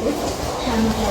को शामिल किया।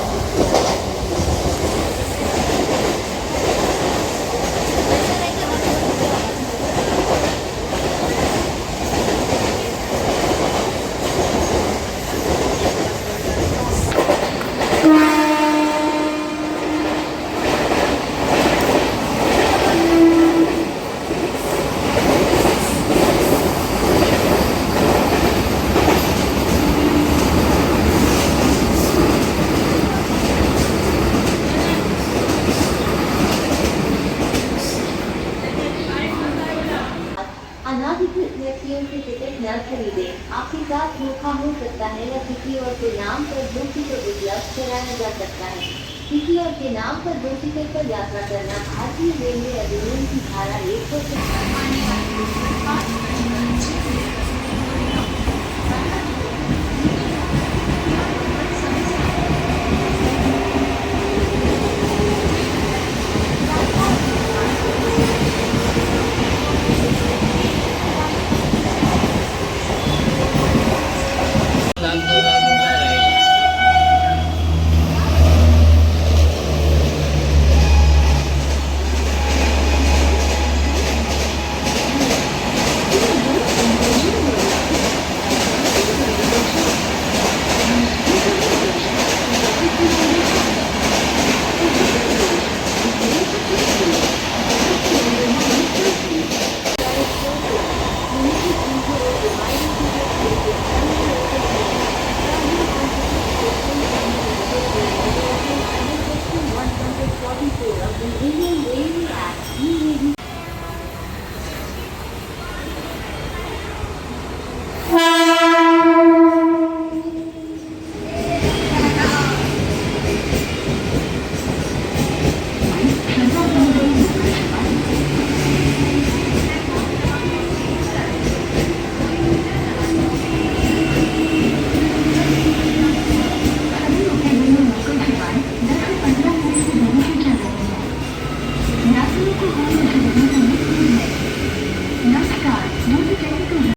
अनाधिकृत व्यक्तियों से टिकट न खरीदे, आपके साथ धोखा हो सकता है या किसी और के नाम पर दो टिकट उपलब्ध कराया जा सकता है। किसी और के नाम पर दो टिकट पर यात्रा करना भारतीय रेलवे अधिनियम की धारा 100